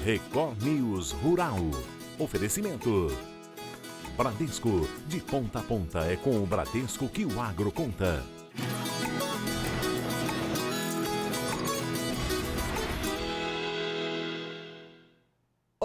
Record News Rural. Oferecimento. Bradesco, de ponta a ponta é com o Bradesco que o agro conta.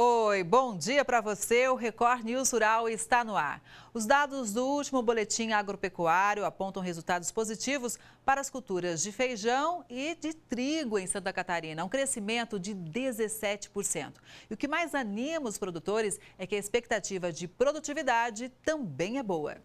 Oi, bom dia para você. O Record News Rural está no ar. Os dados do último boletim agropecuário apontam resultados positivos para as culturas de feijão e de trigo em Santa Catarina, um crescimento de 17%. E o que mais anima os produtores é que a expectativa de produtividade também é boa.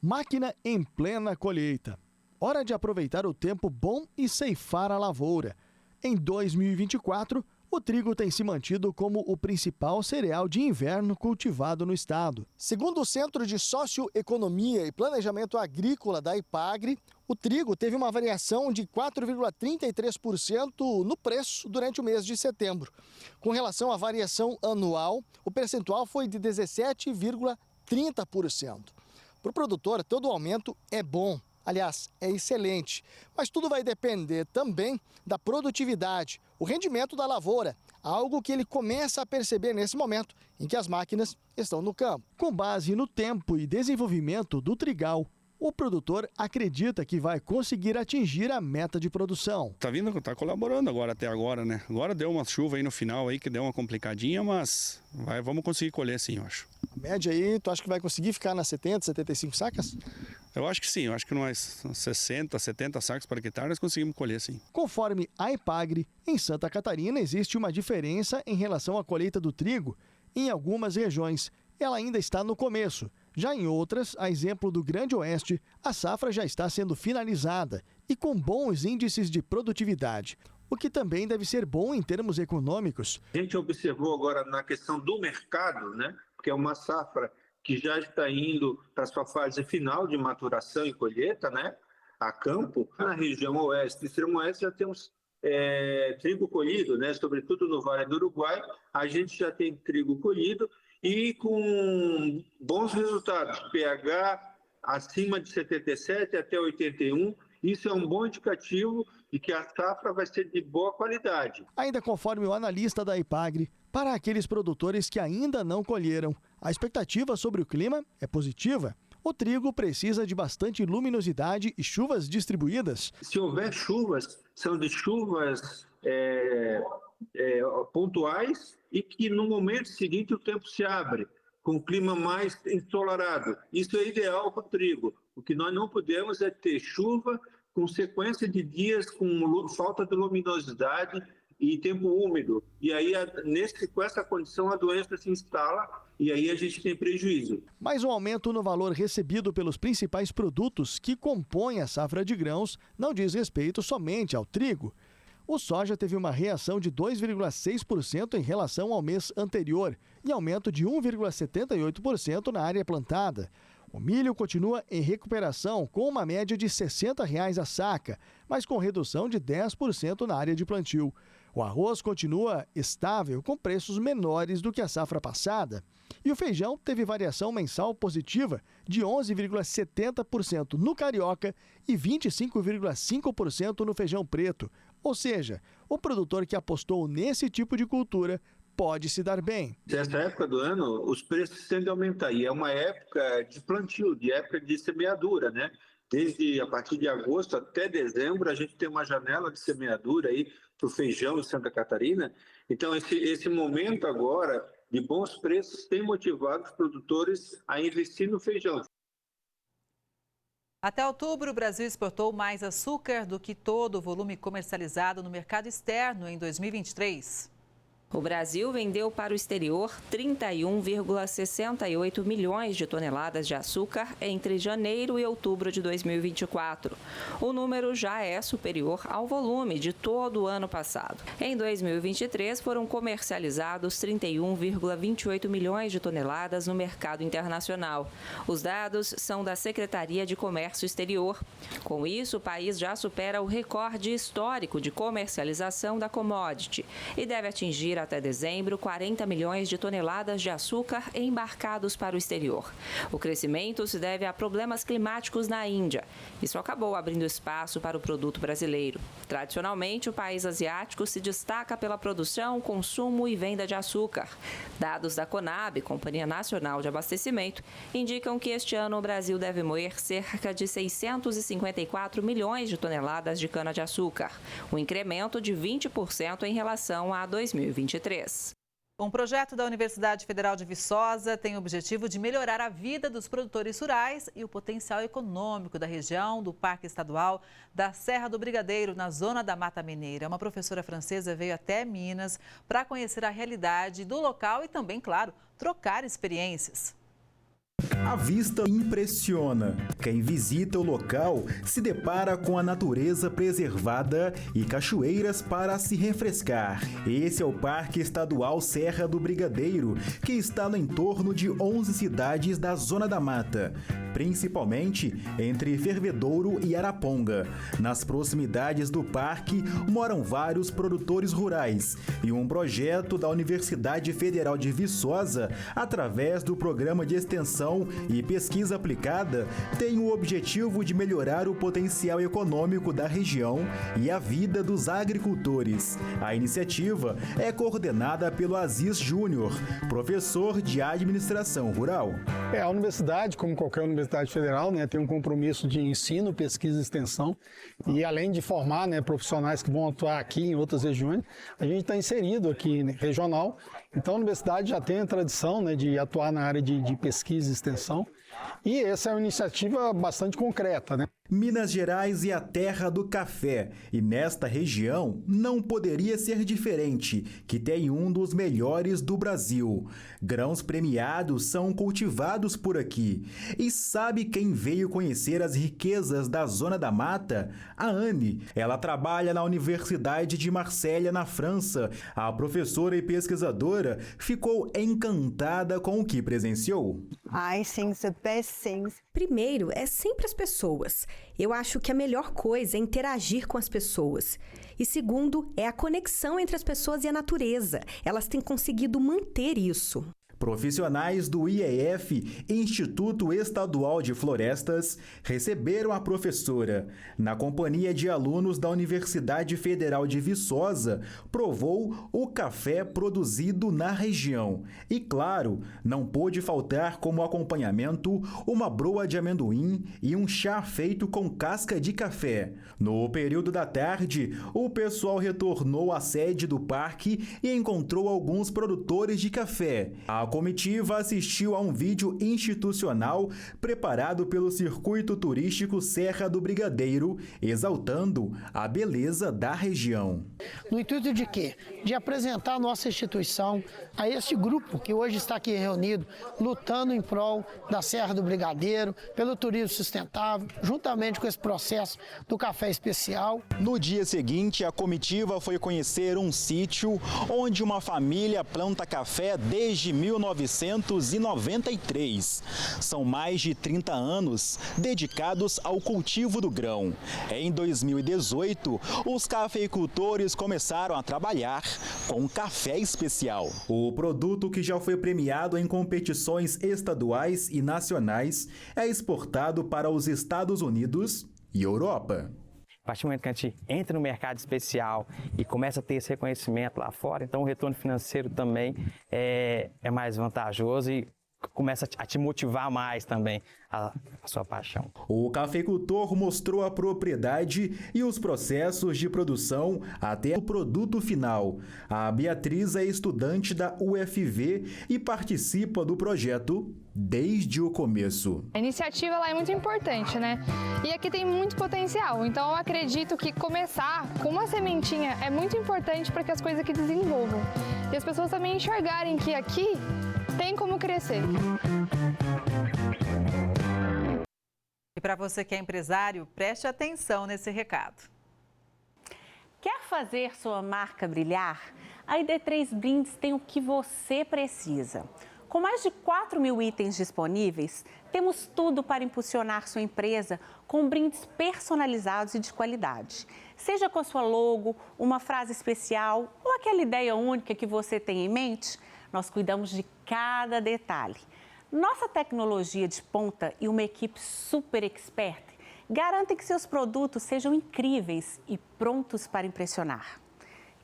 Máquina em plena colheita. Hora de aproveitar o tempo bom e ceifar a lavoura. Em 2024, o trigo tem se mantido como o principal cereal de inverno cultivado no estado. Segundo o Centro de Socioeconomia e Planejamento Agrícola da IPAGRE, o trigo teve uma variação de 4,33% no preço durante o mês de setembro. Com relação à variação anual, o percentual foi de 17,30%. Para o produtor, todo aumento é bom. Aliás, é excelente, mas tudo vai depender também da produtividade, o rendimento da lavoura, algo que ele começa a perceber nesse momento em que as máquinas estão no campo. Com base no tempo e desenvolvimento do trigal, o produtor acredita que vai conseguir atingir a meta de produção. Tá colaborando agora até agora, né? Agora deu uma chuva aí no final aí que deu uma complicadinha, mas vamos conseguir colher sim, eu acho. A média aí, tu acha que vai conseguir ficar nas 70, 75 sacas? Eu acho que sim, eu acho que umas 60, 70 sacos por hectare nós conseguimos colher sim. Conforme a IPAGRE, em Santa Catarina existe uma diferença em relação à colheita do trigo. Em algumas regiões, ela ainda está no começo. Já em outras, a exemplo do Grande Oeste, a safra já está sendo finalizada e com bons índices de produtividade, o que também deve ser bom em termos econômicos. A gente observou agora na questão do mercado, né, porque é uma safra que já está indo para a sua fase final de maturação e colheita, né, a campo. Na região oeste e extremo oeste já temos trigo colhido, né, sobretudo no Vale do Uruguai, a gente já tem trigo colhido e com bons resultados, pH acima de 77 até 81, isso é um bom indicativo de que a safra vai ser de boa qualidade. Ainda conforme o analista da IPAGRE, para aqueles produtores que ainda não colheram, a expectativa sobre o clima é positiva. O trigo precisa de bastante luminosidade e chuvas distribuídas. Se houver chuvas, são de chuvas pontuais e que no momento seguinte o tempo se abre, com o clima mais ensolarado. Isso é ideal para o trigo. O que nós não podemos é ter chuva com sequência de dias com falta de luminosidade e tempo úmido. E aí, com essa condição, a doença se instala e aí a gente tem prejuízo. Mas o aumento no valor recebido pelos principais produtos que compõem a safra de grãos não diz respeito somente ao trigo. O soja teve uma reação de 2,6% em relação ao mês anterior e aumento de 1,78% na área plantada. O milho continua em recuperação com uma média de R$ 60 a saca, mas com redução de 10% na área de plantio. O arroz continua estável com preços menores do que a safra passada. E o feijão teve variação mensal positiva de 11,70% no carioca e 25,5% no feijão preto. Ou seja, o produtor que apostou nesse tipo de cultura pode se dar bem. Nessa época do ano, os preços tendem a aumentar. E é uma época de plantio, de época de semeadura, né? A partir de agosto até dezembro, a gente tem uma janela de semeadura aí para o feijão em Santa Catarina. Então, esse momento agora de bons preços tem motivado os produtores a investir no feijão. Até outubro, o Brasil exportou mais açúcar do que todo o volume comercializado no mercado externo em 2023. O Brasil vendeu para o exterior 31,68 milhões de toneladas de açúcar entre janeiro e outubro de 2024. O número já é superior ao volume de todo o ano passado. Em 2023, foram comercializados 31,28 milhões de toneladas no mercado internacional. Os dados são da Secretaria de Comércio Exterior. Com isso, o país já supera o recorde histórico de comercialização da commodity e deve atingir até dezembro 40 milhões de toneladas de açúcar embarcados para o exterior. O crescimento se deve a problemas climáticos na Índia. Isso acabou abrindo espaço para o produto brasileiro. Tradicionalmente, o país asiático se destaca pela produção, consumo e venda de açúcar. Dados da Conab, Companhia Nacional de Abastecimento, indicam que este ano o Brasil deve moer cerca de 654 milhões de toneladas de cana-de-açúcar, um incremento de 20% em relação a 2023. Um projeto da Universidade Federal de Viçosa tem o objetivo de melhorar a vida dos produtores rurais e o potencial econômico da região do Parque Estadual da Serra do Brigadeiro, na zona da Mata Mineira. Uma professora francesa veio até Minas para conhecer a realidade do local e também, claro, trocar experiências. A vista impressiona. Quem visita o local se depara com a natureza preservada e cachoeiras para se refrescar. Esse é o Parque Estadual Serra do Brigadeiro, que está no entorno de 11 cidades da Zona da Mata, principalmente entre Fervedouro e Araponga. Nas proximidades do parque moram vários produtores rurais e um projeto da Universidade Federal de Viçosa, através do Programa de Extensão e Pesquisa Aplicada, tem o objetivo de melhorar o potencial econômico da região e a vida dos agricultores. A iniciativa é coordenada pelo Aziz Júnior, professor de Administração Rural. A universidade, como qualquer universidade federal, tem um compromisso de ensino, pesquisa e extensão. E além de formar profissionais que vão atuar aqui em outras regiões, a gente está inserido aqui regional. Então a universidade já tem a tradição de atuar na área de pesquisa e extensão. E essa é uma iniciativa bastante concreta, Minas Gerais é a terra do café e nesta região não poderia ser diferente, que tem um dos melhores do Brasil. Grãos premiados são cultivados por aqui. E sabe quem veio conhecer as riquezas da Zona da Mata? A Anne. Ela trabalha na Universidade de Marselha, na França. A professora e pesquisadora ficou encantada com o que presenciou. Primeiro, é sempre as pessoas. Eu acho que a melhor coisa é interagir com as pessoas. E segundo, é a conexão entre as pessoas e a natureza. Elas têm conseguido manter isso. Profissionais do IEF, Instituto Estadual de Florestas, receberam a professora. Na companhia de alunos da Universidade Federal de Viçosa, provou o café produzido na região. E, claro, não pôde faltar como acompanhamento uma broa de amendoim e um chá feito com casca de café. No período da tarde, o pessoal retornou à sede do parque e encontrou alguns produtores de café. A comitiva assistiu a um vídeo institucional preparado pelo Circuito Turístico Serra do Brigadeiro, exaltando a beleza da região. No intuito de quê? De apresentar a nossa instituição a este grupo que hoje está aqui reunido, lutando em prol da Serra do Brigadeiro, pelo turismo sustentável, juntamente com esse processo do café especial. No dia seguinte, a comitiva foi conhecer um sítio onde uma família planta café desde 1993. São mais de 30 anos dedicados ao cultivo do grão. Em 2018, os cafeicultores começaram a trabalhar com café especial. O produto, que já foi premiado em competições estaduais e nacionais, é exportado para os Estados Unidos e Europa. A partir do momento que a gente entra no mercado especial e começa a ter esse reconhecimento lá fora, então o retorno financeiro também é mais vantajoso e começa a te motivar mais também a sua paixão. O cafeicultor mostrou a propriedade e os processos de produção até o produto final. A Beatriz é estudante da UFV e participa do projeto desde o começo. A iniciativa lá é muito importante, E aqui tem muito potencial. Então eu acredito que começar com uma sementinha é muito importante para que as coisas aqui desenvolvam. E as pessoas também enxergarem que aqui tem como crescer. E para você que é empresário, preste atenção nesse recado. Quer fazer sua marca brilhar? A ID3 Brindes tem o que você precisa. Com mais de 4 mil itens disponíveis, temos tudo para impulsionar sua empresa com brindes personalizados e de qualidade. Seja com a sua logo, uma frase especial ou aquela ideia única que você tem em mente, nós cuidamos de cada detalhe. Nossa tecnologia de ponta e uma equipe super expert garantem que seus produtos sejam incríveis e prontos para impressionar.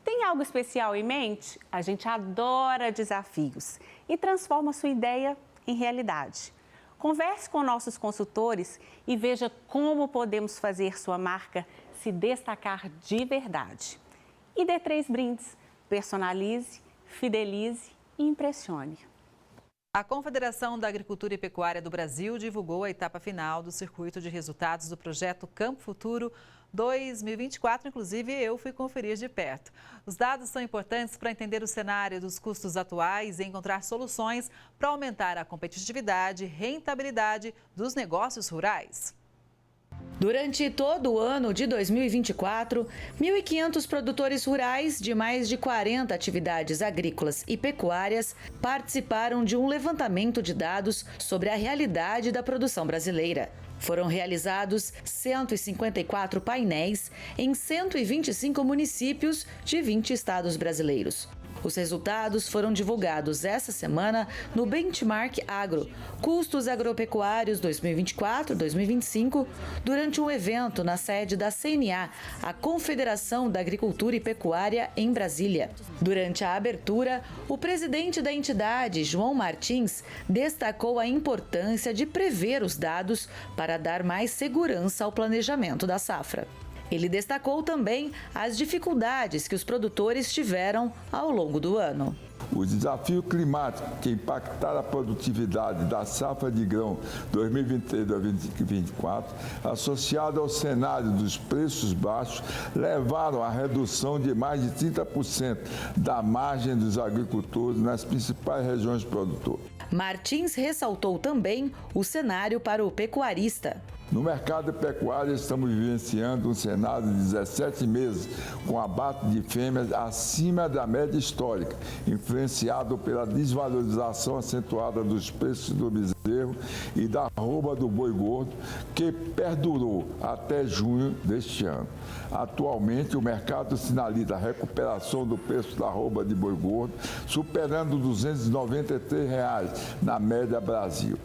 Tem algo especial em mente? A gente adora desafios e transforma sua ideia em realidade. Converse com nossos consultores e veja como podemos fazer sua marca se destacar de verdade. E D3 Brindes, personalize, fidelize e impressione. A Confederação da Agricultura e Pecuária do Brasil divulgou a etapa final do circuito de resultados do projeto Campo Futuro 2024. Inclusive, eu fui conferir de perto. Os dados são importantes para entender o cenário dos custos atuais e encontrar soluções para aumentar a competitividade e rentabilidade dos negócios rurais. Durante todo o ano de 2024, 1.500 produtores rurais de mais de 40 atividades agrícolas e pecuárias participaram de um levantamento de dados sobre a realidade da produção brasileira. Foram realizados 154 painéis em 125 municípios de 20 estados brasileiros. Os resultados foram divulgados essa semana no Benchmark Agro, Custos Agropecuários 2024-2025, durante um evento na sede da CNA, a Confederação da Agricultura e Pecuária, em Brasília. Durante a abertura, o presidente da entidade, João Martins, destacou a importância de prever os dados para dar mais segurança ao planejamento da safra. Ele destacou também as dificuldades que os produtores tiveram ao longo do ano. O desafio climático que impactará a produtividade da safra de grão 2023-2024, associado ao cenário dos preços baixos, levaram à redução de mais de 30% da margem dos agricultores nas principais regiões produtoras. Martins ressaltou também o cenário para o pecuarista. No mercado pecuário, estamos vivenciando um cenário de 17 meses com abate de fêmeas acima da média histórica, influenciado pela desvalorização acentuada dos preços do bezerro e da arroba do boi gordo, que perdurou até junho deste ano. Atualmente, o mercado sinaliza a recuperação do preço da arroba de boi gordo, superando R$ 293 na média Brasil.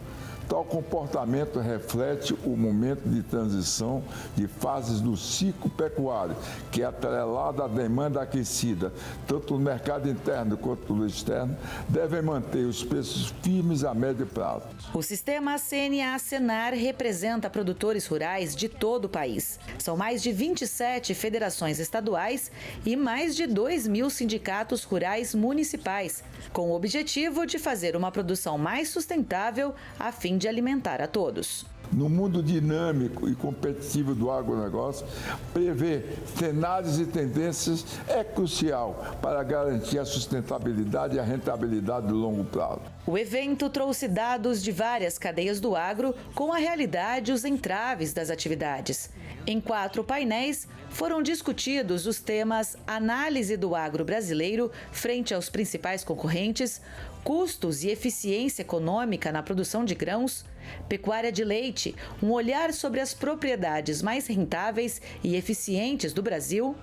Tal comportamento reflete o momento de transição de fases do ciclo pecuário, que é atrelado à demanda aquecida, tanto no mercado interno quanto no externo, devem manter os preços firmes a médio prazo. O sistema CNA-Senar representa produtores rurais de todo o país. São mais de 27 federações estaduais e mais de 2.000 sindicatos rurais municipais, com o objetivo de fazer uma produção mais sustentável a fim de alimentar a todos. No mundo dinâmico e competitivo do agronegócio, prever cenários e tendências é crucial para garantir a sustentabilidade e a rentabilidade do longo prazo. O evento trouxe dados de várias cadeias do agro com a realidade e os entraves das atividades. Em 4 painéis, foram discutidos os temas análise do agro brasileiro frente aos principais concorrentes, custos e eficiência econômica na produção de grãos, pecuária de leite, um olhar sobre as propriedades mais rentáveis e eficientes do Brasil,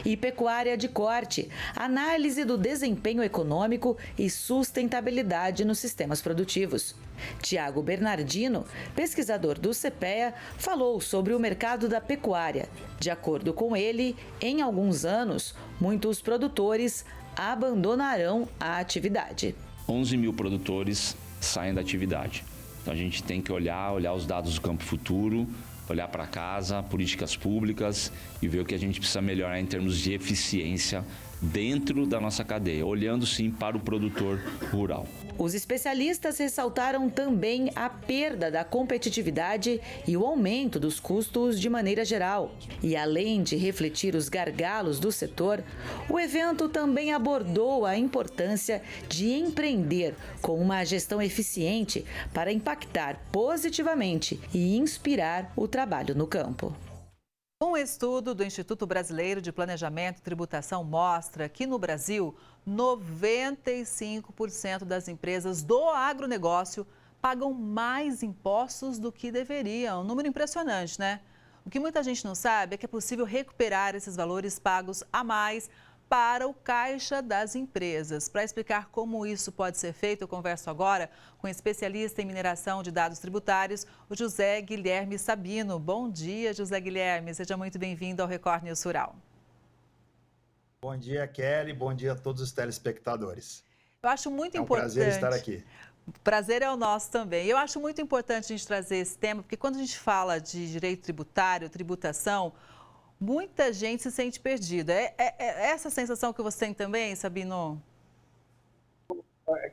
e pecuária de corte, análise do desempenho econômico e sustentabilidade nos sistemas produtivos. Tiago Bernardino, pesquisador do CPEA, falou sobre o mercado da pecuária. De acordo com ele, em alguns anos, muitos produtores abandonarão a atividade. 11 mil produtores saem da atividade. Então a gente tem que olhar os dados do Campo Futuro, olhar para casa, políticas públicas e ver o que a gente precisa melhorar em termos de eficiência dentro da nossa cadeia, olhando sim para o produtor rural. Os especialistas ressaltaram também a perda da competitividade e o aumento dos custos de maneira geral. E além de refletir os gargalos do setor, o evento também abordou a importância de empreender com uma gestão eficiente para impactar positivamente e inspirar o trabalho no campo. Um estudo do Instituto Brasileiro de Planejamento e Tributação mostra que no Brasil, 95% das empresas do agronegócio pagam mais impostos do que deveriam. Um número impressionante, né? O que muita gente não sabe é que é possível recuperar esses valores pagos a mais para o caixa das empresas. Para explicar como isso pode ser feito, eu converso agora com o especialista em mineração de dados tributários, o José Guilherme Sabino. Bom dia, José Guilherme. Seja muito bem-vindo ao Record News Rural. Bom dia, Kelly. Bom dia a todos os telespectadores. Eu acho muito importante. É um prazer estar aqui. O prazer é o nosso também. Eu acho muito importante a gente trazer esse tema, porque quando a gente fala de direito tributário, tributação, muita gente se sente perdida. É essa sensação que você tem também, Sabino?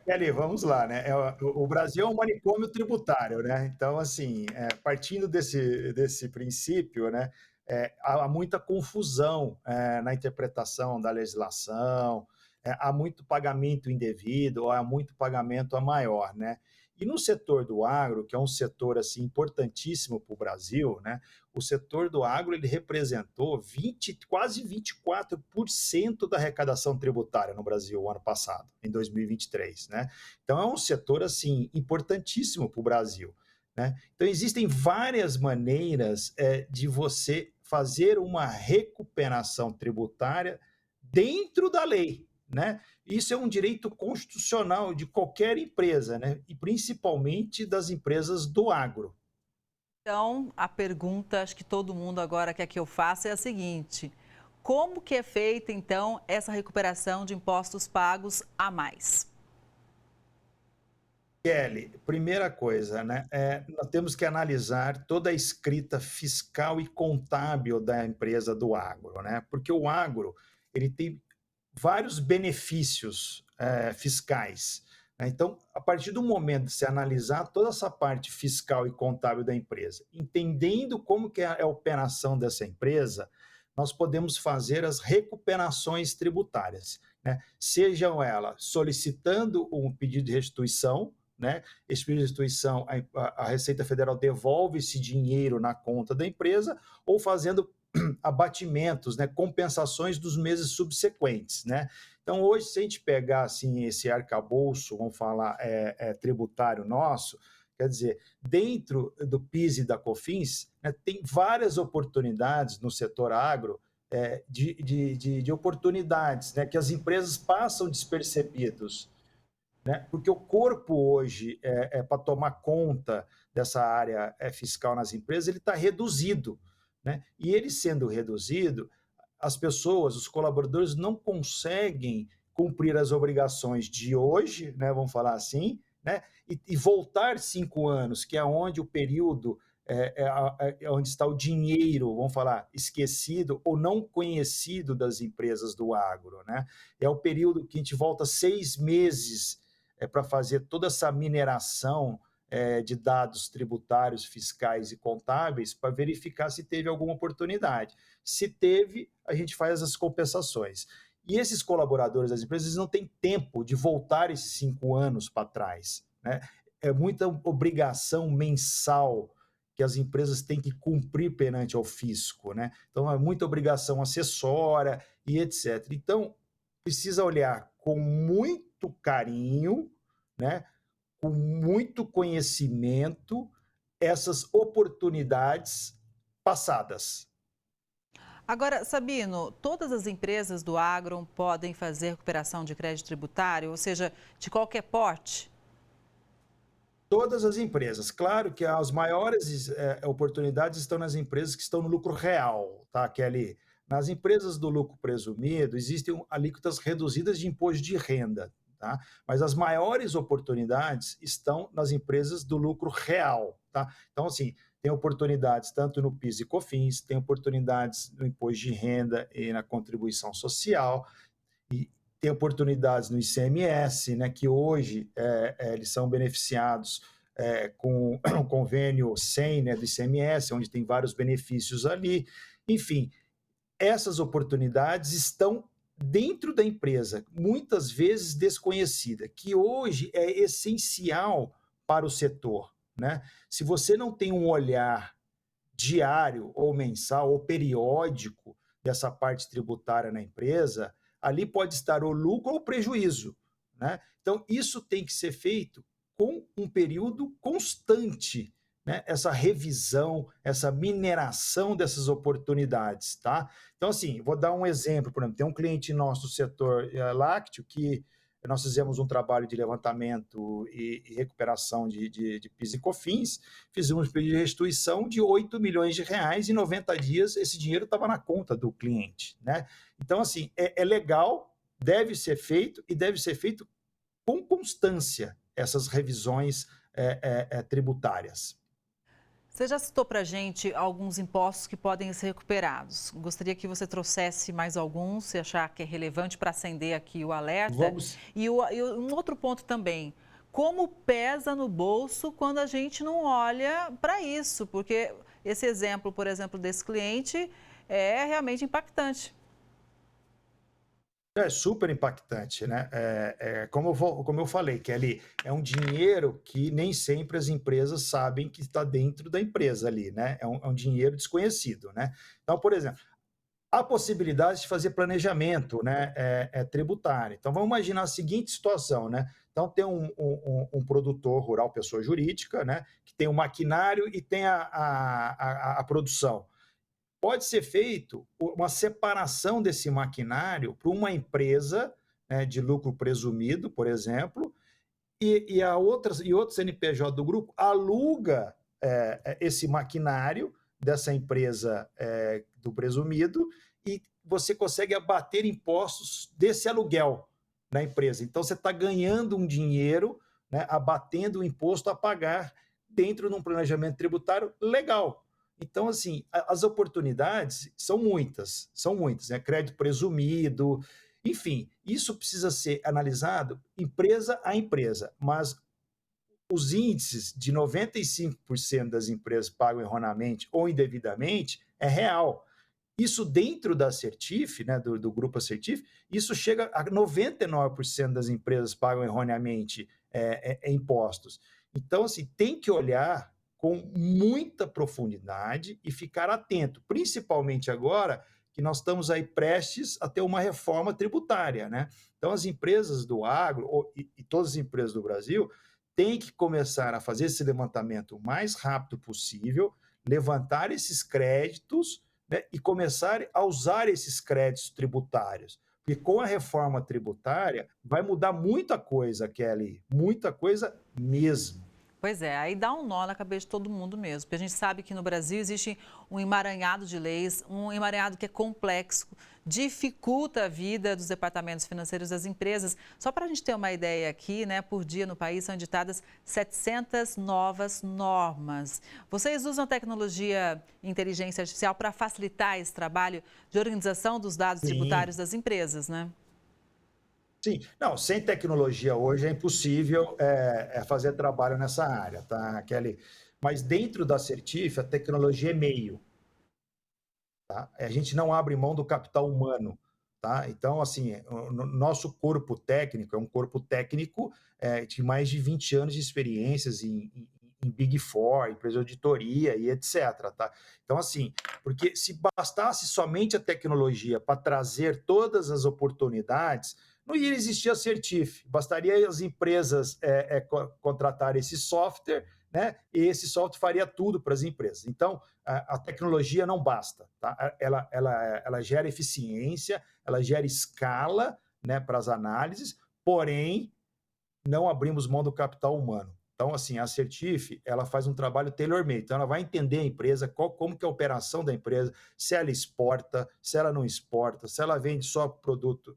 Kelly, vamos lá, né? O Brasil é um manicômio tributário, né? Então, assim, partindo desse princípio, né? Há muita confusão na interpretação da legislação, há muito pagamento indevido, ou há muito pagamento a maior, né? E no setor do agro, que é um setor assim importantíssimo para o Brasil, né? O setor do agro ele representou quase 24% da arrecadação tributária no Brasil o ano passado, em 2023, né? Então é um setor assim importantíssimo para o Brasil, né? Então existem várias maneiras de você fazer uma recuperação tributária dentro da lei, né? Isso é um direito constitucional de qualquer empresa, né? E principalmente das empresas do agro. Então, a pergunta, acho que todo mundo agora quer que eu faça, é a seguinte: como que é feita, então, essa recuperação de impostos pagos a mais? Kelly, primeira coisa, né? Nós temos que analisar toda a escrita fiscal e contábil da empresa do agro, né? Porque o agro, ele tem vários benefícios fiscais, né? Então, a partir do momento de se analisar toda essa parte fiscal e contábil da empresa, entendendo como que é a operação dessa empresa, nós podemos fazer as recuperações tributárias, né? Sejam elas solicitando um pedido de restituição, né? Esse pedido de restituição, a Receita Federal devolve esse dinheiro na conta da empresa, ou fazendo abatimentos, né, compensações dos meses subsequentes, né? Então, hoje, se a gente pegar assim, esse arcabouço, vamos falar, tributário nosso, quer dizer, dentro do PIS e da COFINS, né, tem várias oportunidades no setor agro, de oportunidades, né, que as empresas passam despercebidos, né? Porque o corpo hoje, para tomar conta dessa área fiscal nas empresas, ele está reduzido, né? E ele sendo reduzido, as pessoas, os colaboradores não conseguem cumprir as obrigações de hoje, né, vamos falar assim, né, e voltar 5 anos, que é onde o período, onde está o dinheiro, vamos falar, esquecido ou não conhecido das empresas do agro, né? É o período que a gente volta 6 meses para fazer toda essa mineração de dados tributários, fiscais e contábeis para verificar se teve alguma oportunidade. Se teve, a gente faz as compensações. E esses colaboradores das empresas não têm tempo de voltar esses 5 anos para trás, né? É muita obrigação mensal que as empresas têm que cumprir perante ao fisco, né? Então, é muita obrigação acessória e etc. Então, precisa olhar com muito carinho, né, com muito conhecimento, essas oportunidades passadas. Agora, Sabino, todas as empresas do agro podem fazer recuperação de crédito tributário, ou seja, de qualquer porte? Todas as empresas. Claro que as maiores oportunidades estão nas empresas que estão no lucro real, tá, Kelly? Nas empresas do lucro presumido, existem alíquotas reduzidas de imposto de renda, tá? Mas as maiores oportunidades estão nas empresas do lucro real, tá? Então, assim, tem oportunidades tanto no PIS e COFINS, tem oportunidades no imposto de renda e na contribuição social, e tem oportunidades no ICMS, né, que hoje eles são beneficiados com o convênio 100, né, do ICMS, onde tem vários benefícios ali. Enfim, essas oportunidades estão dentro da empresa, muitas vezes desconhecida, que hoje é essencial para o setor, né? Se você não tem um olhar diário ou mensal ou periódico dessa parte tributária na empresa, ali pode estar o lucro ou o prejuízo, né? Então, isso tem que ser feito com um período constante, né, essa revisão, essa mineração dessas oportunidades, tá? Então, assim, vou dar um exemplo, por exemplo, tem um cliente nosso do setor lácteo que nós fizemos um trabalho de levantamento e recuperação de PIS e COFINS, fizemos um pedido de restituição de R$8 milhões, em 90 dias esse dinheiro estava na conta do cliente, né? Então, assim, é legal, deve ser feito e deve ser feito com constância essas revisões tributárias. Você já citou para a gente alguns impostos que podem ser recuperados. Gostaria que você trouxesse mais alguns, se achar que é relevante para acender aqui o alerta. Vamos. E um outro ponto também, como pesa no bolso quando a gente não olha para isso? Porque esse exemplo, por exemplo, desse cliente é realmente impactante. É super impactante, né? Como eu falei, Kelly, é um dinheiro que nem sempre as empresas sabem que está dentro da empresa ali, né? É um dinheiro desconhecido, né? Então, por exemplo, há possibilidade de fazer planejamento, né, tributário. Então, vamos imaginar a seguinte situação, né? Então, tem um produtor rural, pessoa jurídica, né, que tem o maquinário e tem a produção. Pode ser feito uma separação desse maquinário para uma empresa, né, de lucro presumido, por exemplo, e outro CNPJ do grupo aluga esse maquinário dessa empresa do presumido e você consegue abater impostos desse aluguel na empresa. Então, você está ganhando um dinheiro, né, abatendo o imposto a pagar dentro de um planejamento tributário legal. Então, assim, as oportunidades são muitas, né? Crédito presumido, enfim, isso precisa ser analisado empresa a empresa, mas os índices de 95% das empresas pagam erroneamente ou indevidamente é real. Isso dentro da Assertif, né, do grupo Assertif, isso chega a 99% das empresas pagam erroneamente impostos. Então, assim, tem que olhar com muita profundidade e ficar atento, principalmente agora que nós estamos aí prestes a ter uma reforma tributária, né? Então, as empresas do agro e todas as empresas do Brasil têm que começar a fazer esse levantamento o mais rápido possível, levantar esses créditos, né, e começar a usar esses créditos tributários. Porque com a reforma tributária vai mudar muita coisa, Kelly, muita coisa mesmo. Pois é, aí dá um nó na cabeça de todo mundo mesmo, porque a gente sabe que no Brasil existe um emaranhado de leis, um emaranhado que é complexo, dificulta a vida dos departamentos financeiros das empresas. Só para a gente ter uma ideia aqui, né, por dia no país são editadas 700 novas normas. Vocês usam tecnologia e inteligência artificial para facilitar esse trabalho de organização dos dados tributários das empresas, né? Sim, não, sem tecnologia hoje é impossível fazer trabalho nessa área, tá, Kelly? Mas dentro da Assertif, a tecnologia é meio, tá? A gente não abre mão do capital humano, tá? Então, assim, o nosso corpo técnico é um corpo técnico de mais de 20 anos de experiências em Big Four, empresa de auditoria e etc, tá? Então, assim, porque se bastasse somente a tecnologia para trazer todas as oportunidades, não ia existir a Assertif, bastaria as empresas contratarem esse software, né? E esse software faria tudo para as empresas. Então, a tecnologia não basta, tá? Ela gera eficiência, ela gera escala, né, para as análises, porém, não abrimos mão do capital humano. Então, assim, a Assertif, ela faz um trabalho tailor-made. Então, ela vai entender a empresa, como que é a operação da empresa, se ela exporta, se ela não exporta, se ela vende só produto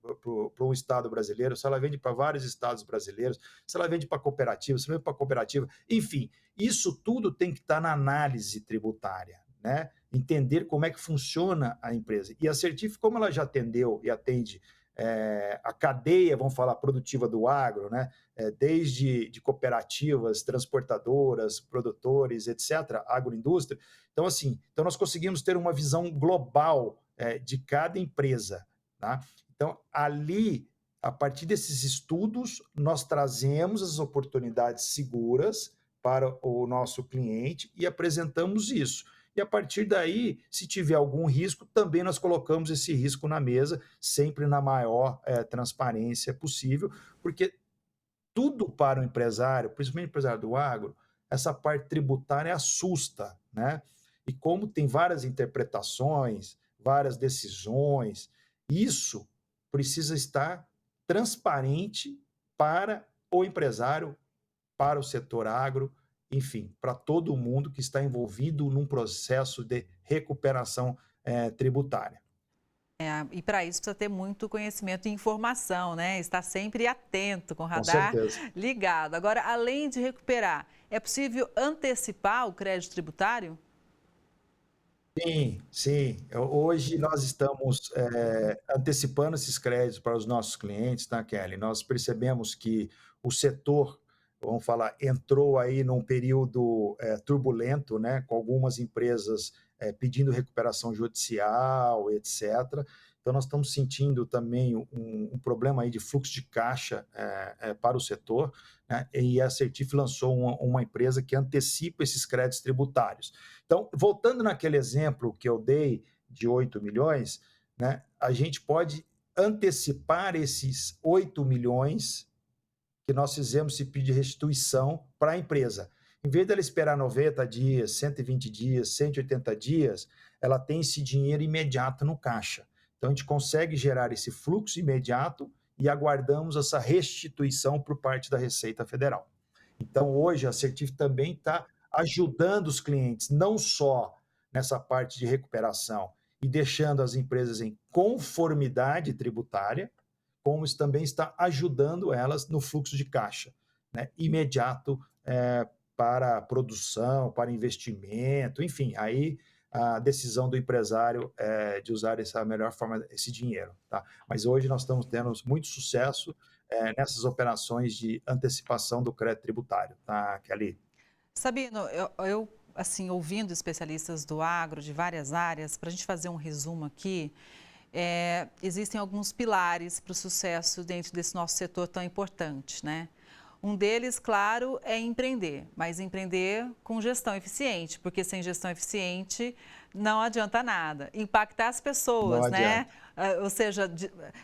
para um estado brasileiro, se ela vende para vários estados brasileiros, se ela vende para cooperativa, se ela vende para cooperativa. Enfim, isso tudo tem que estar na análise tributária, né? Entender como é que funciona a empresa. E a Assertif, como ela já atendeu e atende a cadeia, vamos falar, produtiva do agro, né? Desde de cooperativas, transportadoras, produtores, etc., agroindústria. Então, assim, nós conseguimos ter uma visão global de cada empresa, tá? Então, ali, a partir desses estudos, nós trazemos as oportunidades seguras para o nosso cliente e apresentamos isso. E a partir daí, se tiver algum risco, também nós colocamos esse risco na mesa, sempre na maior transparência possível, porque tudo para o empresário, principalmente o empresário do agro, essa parte tributária assusta, né? E como tem várias interpretações, várias decisões, isso precisa estar transparente para o empresário, para o setor agro, enfim, para todo mundo que está envolvido num processo de recuperação tributária. E para isso precisa ter muito conhecimento e informação, né? Estar sempre atento, com o radar ligado. Agora, além de recuperar, é possível antecipar o crédito tributário? Sim. Hoje nós estamos antecipando esses créditos para os nossos clientes, tá, Kelly? Nós percebemos que o setor, vamos falar, entrou aí num período turbulento, né, com algumas empresas pedindo recuperação judicial, etc. Então, nós estamos sentindo também um problema aí de fluxo de caixa para o setor, né? E a Certif lançou uma empresa que antecipa esses créditos tributários. Então, voltando naquele exemplo que eu dei de 8 milhões, né, a gente pode antecipar esses 8 milhões que nós fizemos esse pedido de restituição para a empresa. Em vez dela esperar 90 dias, 120 dias, 180 dias, ela tem esse dinheiro imediato no caixa. Então, a gente consegue gerar esse fluxo imediato e aguardamos essa restituição por parte da Receita Federal. Então, hoje, a Certif também está ajudando os clientes, não só nessa parte de recuperação e deixando as empresas em conformidade tributária, como também está ajudando elas no fluxo de caixa, né, imediato para produção, para investimento, enfim, aí a decisão do empresário de usar essa melhor forma esse dinheiro, tá? Mas hoje nós estamos tendo muito sucesso nessas operações de antecipação do crédito tributário, tá, Kelly? Sabino, eu assim, ouvindo especialistas do agro de várias áreas, para a gente fazer um resumo aqui, existem alguns pilares para o sucesso dentro desse nosso setor tão importante, né? Um deles, claro, é empreender, mas empreender com gestão eficiente, porque sem gestão eficiente não adianta nada. Impactar as pessoas, né? Ou seja,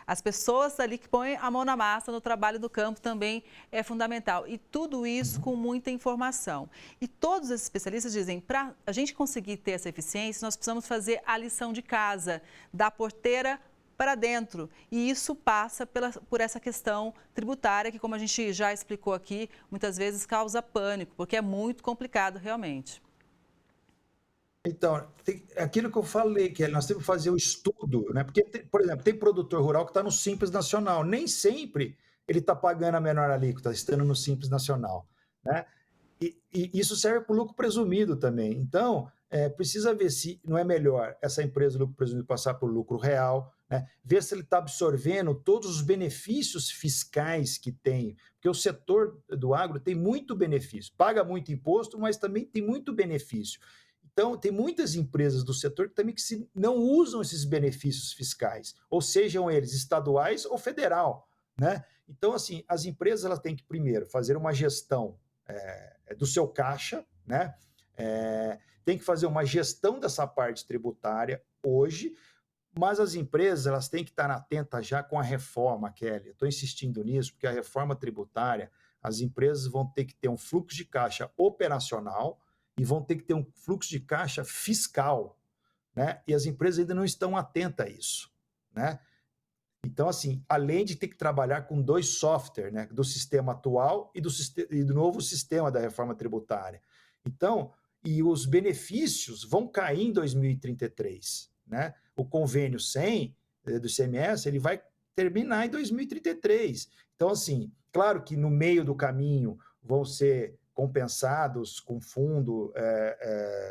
as pessoas ali que põem a mão na massa no trabalho do campo também é fundamental. E tudo isso com muita informação. E todos esses especialistas dizem, para a gente conseguir ter essa eficiência, nós precisamos fazer a lição de casa, da porteira para dentro. E isso passa por essa questão tributária, que, como a gente já explicou aqui, muitas vezes causa pânico, porque é muito complicado realmente. Então, aquilo que eu falei, que nós temos que fazer o estudo, né? Porque, por exemplo, tem produtor rural que está no Simples Nacional. Nem sempre ele está pagando a menor alíquota, estando no Simples Nacional, né? E isso serve para o lucro presumido também. Então, precisa ver se não é melhor essa empresa do lucro presumido passar para o lucro real, né? Ver se ele está absorvendo todos os benefícios fiscais que tem, porque o setor do agro tem muito benefício, paga muito imposto, mas também tem muito benefício. Então, tem muitas empresas do setor que também não usam esses benefícios fiscais, ou sejam eles estaduais ou federal, né? Então, assim, as empresas elas têm que, primeiro, fazer uma gestão do seu caixa, né? Tem que fazer uma gestão dessa parte tributária hoje, mas as empresas elas têm que estar atentas já com a reforma, Kelly. Eu estou insistindo nisso, porque a reforma tributária, as empresas vão ter que ter um fluxo de caixa operacional e vão ter que ter um fluxo de caixa fiscal, né? E as empresas ainda não estão atentas a isso, né? Então, assim, além de ter que trabalhar com 2 softwares, né? Do sistema atual e do novo sistema da reforma tributária. Então, e os benefícios vão cair em 2033, né? O convênio 100 do ICMS, ele vai terminar em 2033. Então, assim, claro que no meio do caminho vão ser compensados com fundo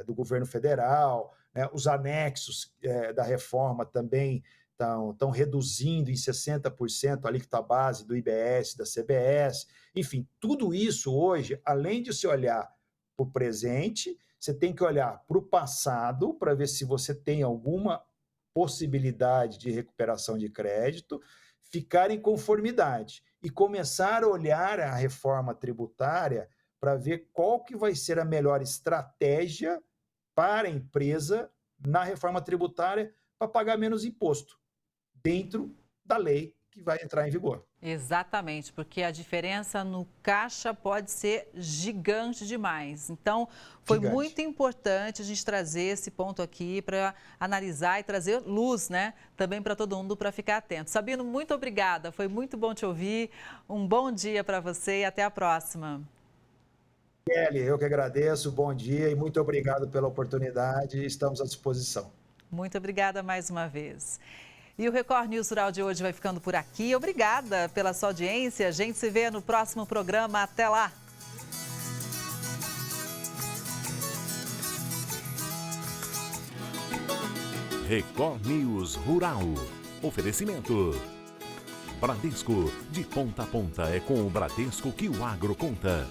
do governo federal, né? Os anexos da reforma também estão reduzindo em 60% a alíquota base do IBS, da CBS. Enfim, tudo isso hoje, além de você olhar para o presente, você tem que olhar para o passado para ver se você tem alguma possibilidade de recuperação de crédito, ficar em conformidade e começar a olhar a reforma tributária para ver qual que vai ser a melhor estratégia para a empresa na reforma tributária para pagar menos imposto, dentro da lei que vai entrar em vigor. Exatamente, porque a diferença no caixa pode ser gigante demais. Então, foi muito importante a gente trazer esse ponto aqui para analisar e trazer luz, né? Também para todo mundo para ficar atento. Sabino, muito obrigada. Foi muito bom te ouvir. Um bom dia para você e até a próxima. Kelly, eu que agradeço. Bom dia e muito obrigado pela oportunidade. Estamos à disposição. Muito obrigada mais uma vez. E o Record News Rural de hoje vai ficando por aqui. Obrigada pela sua audiência. A gente se vê no próximo programa. Até lá! Record News Rural. Oferecimento. Bradesco. De ponta a ponta é com o Bradesco que o agro conta.